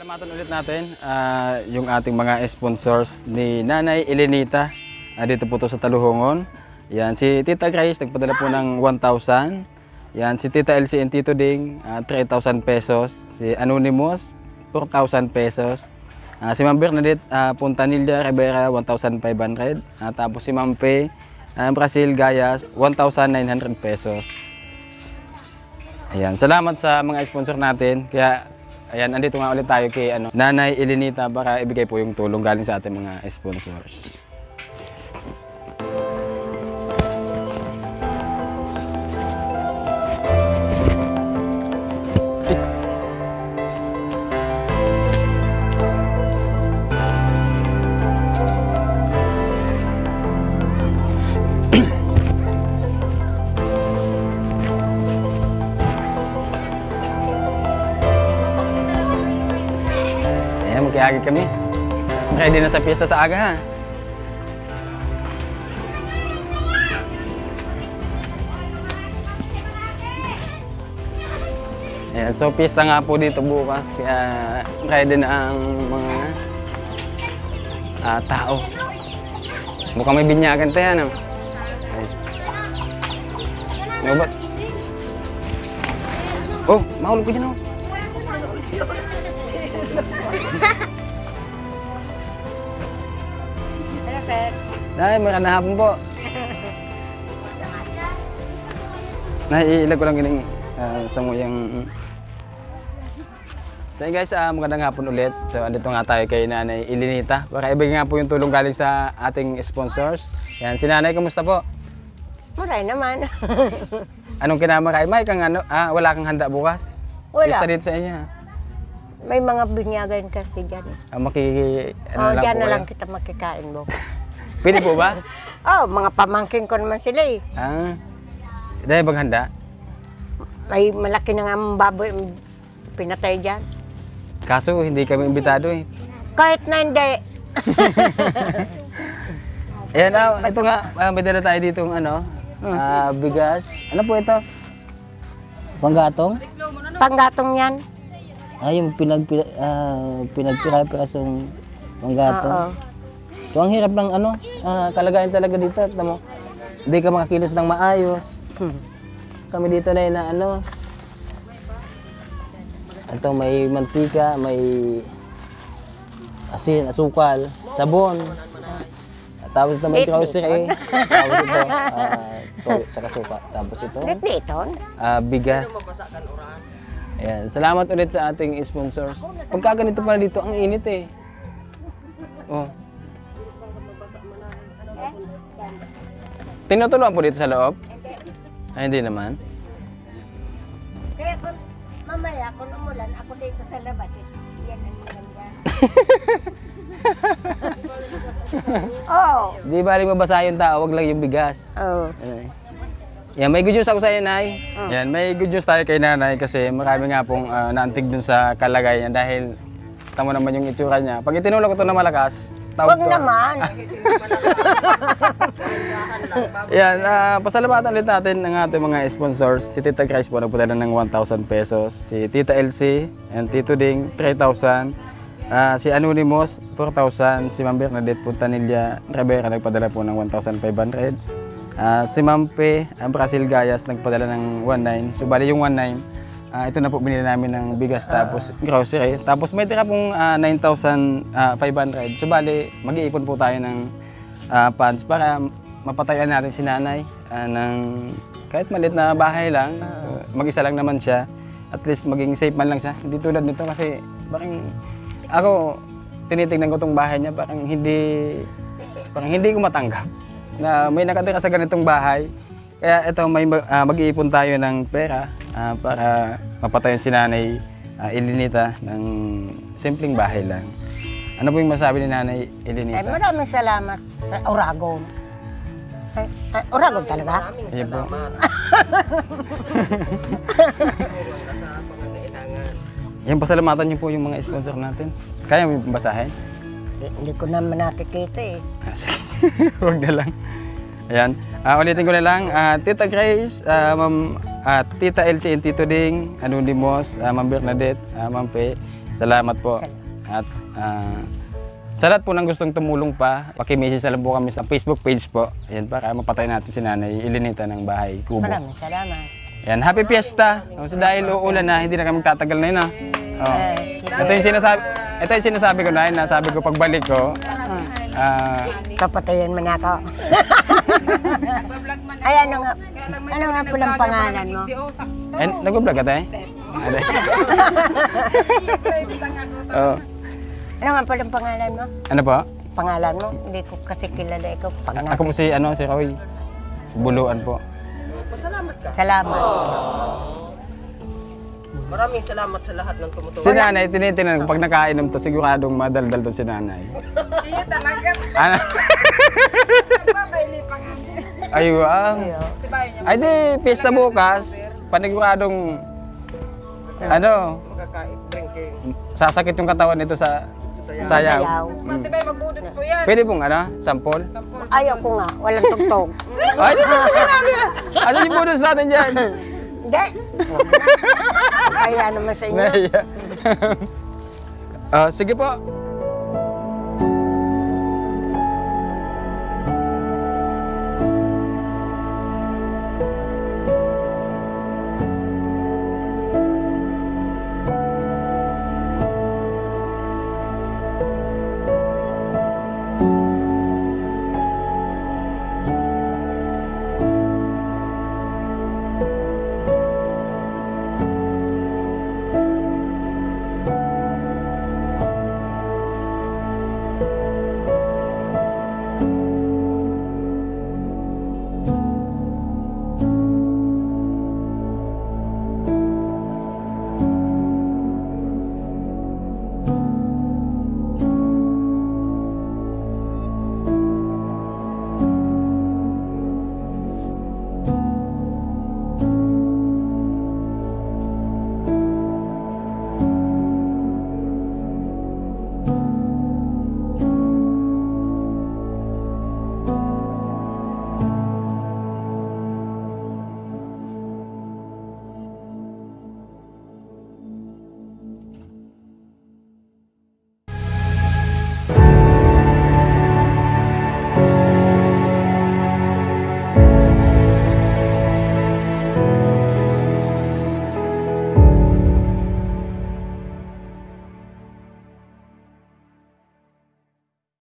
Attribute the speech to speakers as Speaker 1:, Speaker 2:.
Speaker 1: Salamatan ulit natin yung ating mga sponsors ni Nanay Elenita. Dito po to sa Taluhongon. Yan, si Tita Grace nagpadala po ng 1,000. Yan, si Tita Elsie and Tito Ding 3,000 pesos. Si Anonymous 4,000 pesos. Si Ma'am Bernadette Puntanilla Rivera 1,500. Tapos si Ma'am Pe Brazil Gayas 1,900 pesos. Ayan, salamat sa mga sponsor natin. Kaya ayan, andito nga ulit tayo kay Nanay Elenita para ibigay po yung tulong galing sa ating mga sponsors. Magkiagi kami. Ready na sa piyesta sa aga ha. Ayan, so piyesta nga po dito bukas. Kaya ready na ang mga tao. Mukhang may binyagan tayo ano. Ano ba? Oh, mahulog ko dyan oh. Nay, magandang hapon po. Nay, ilag ko lang gining samuyang. So guys, magandang hapon ulit. So andito nga tayo kay Nanay Elenita para ibigay nga po yung tulong galing sa ating sponsors. Yan, si Nanay, kumusta po?
Speaker 2: Maray naman.
Speaker 1: Anong kinamaray? May kang wala kang handa bukas?
Speaker 2: Wala.
Speaker 1: Pista dito sa inyo ha?
Speaker 2: May mga binyagan kasi dyan.
Speaker 1: Dyan
Speaker 2: na lang kita makikain mo.
Speaker 1: Pwede po ba?
Speaker 2: Mga pamangkin ko naman sila eh.
Speaker 1: Dahil bang handa?
Speaker 2: May malaki na nga baboy pinatay dyan.
Speaker 1: Kaso hindi kami imbitado eh.
Speaker 2: Kahit na hindi.
Speaker 1: Ayan, ito nga, may dala tayo dito bigas. Ano po ito?
Speaker 3: Panggatong?
Speaker 2: Panggatong yan.
Speaker 3: Yung pinagpira-pirasong panggatong. So ang hirap ng kalagayan talaga dito. Tamo, hindi ka makakilos ng maayos. Kami dito na ito may mantika, may asin, asukal, sabon. Tapos ito may grocery. Tapos ito, saka suka. Tapos ito, bigas. Ayan. Salamat ulit sa ating sponsors. Pagka ganito pala dito, ang init eh. Oh. Tinutuluan po dito sa loob? Ay, hindi naman.
Speaker 2: Kaya kung mamaya, kung umulan, ako dito sa labas, yan ang maganda.
Speaker 1: Di bali mabasa yung tao, wag lang yung bigas. Yan, may good news ako sa iyo, Nay. Yan, may good news tayo kay Nanay kasi marami nga pong naantig dun sa kalagayan niya dahil tamo naman yung itsura niya. Pag itinulak ko ito na malakas, tawag
Speaker 2: to. Wag naman.
Speaker 1: Yan, pasalamatan ulit natin ng ating mga sponsors. Si Tita Grace po nagpadala ng 1,000 pesos. Si Tita Elsie and Tito Ding, 3,000. Si Anonymous, 4,000. Si Ma'am Bernadette Puntanilla Rivera nagpadala po ng 1,500. Si Ma'am Pe Brazil Gayas nagpadala ng 1,900. So bali yung 1,900, ito na po binili namin ng bigas tapos grocery. Tapos may tira pong 9,500. So bali mag-iipon po tayo ng funds para mapatayan natin si Nanay ng kahit maliit na bahay lang. So, mag-isa lang naman siya. At least maging safe man lang siya. Hindi tulad nito kasi parang ako tinitingnan ko tong bahay niya parang hindi ko matanggap na may nakatira sa ganitong bahay. Kaya ito may mag-iipon tayo ng pera para mapatayan si Nanay Elenita ng simpleng bahay lang. Ano po yung masabi ni Nanay Elenita?
Speaker 2: Maraming salamat sa Oragon. Oragon talaga?
Speaker 1: Ayan po. Yan, pasalamatan niyo po yung mga sponsor natin. Kaya mo basahin?
Speaker 2: Hindi ko naman nakikita eh.
Speaker 1: Huwag na lang. Ayan. Ulitin ko na lang. Tita Grace, Tita Elsie and Tito Ding, Anonymous, Ma'am Bernadette, Ma'am Pe, Salamat po. At sa lahat po ng gustong tumulong pa, paki-message na lang po kami sa Facebook page po. Ayan, para mapatay natin si Nanay Elenita ng bahay kubo.
Speaker 2: Maraming salamat.
Speaker 1: Yan, happy fiesta. Kasi dahil uulan na, hindi na kami tatagal na yun ha. Oh. Ito yung sinasabi ko na yun, sabi ko pagbalik ko,
Speaker 2: Papatayin man ako. Ay, ano nga pulang pangalan mo?
Speaker 1: nag-vlog ka tayo? Oh.
Speaker 2: Ano nga pulang pangalan mo?
Speaker 1: Ano po?
Speaker 2: Pangalan mo? Hindi ko kasi kilala ikaw. Pag
Speaker 1: Ako po si Roy. Buluan po.
Speaker 2: Salamat.
Speaker 4: Maraming salamat sa lahat ng tumutulong.
Speaker 1: Si Nanay, tinitinan ko, pag nakainom to, siguradong madaldal to si Nanay.
Speaker 5: Iya talaga.
Speaker 1: Ano?
Speaker 5: Nagbabayli pa nga.
Speaker 1: Ay, wow. Ay, di, piyesta bukas, paniguradong,
Speaker 4: Drinking.
Speaker 1: sasakit yung katawan nito sa sayaw.
Speaker 5: Pati ba magbudots po yan?
Speaker 1: Pwede pong, sampol?
Speaker 2: Ayaw ko nga. Walang tugtog.
Speaker 1: Ay, di ba natin? Ano yung bonus natin dyan?
Speaker 2: Hindi. Kaya naman sa inyo.
Speaker 1: Nahiya. Sige po.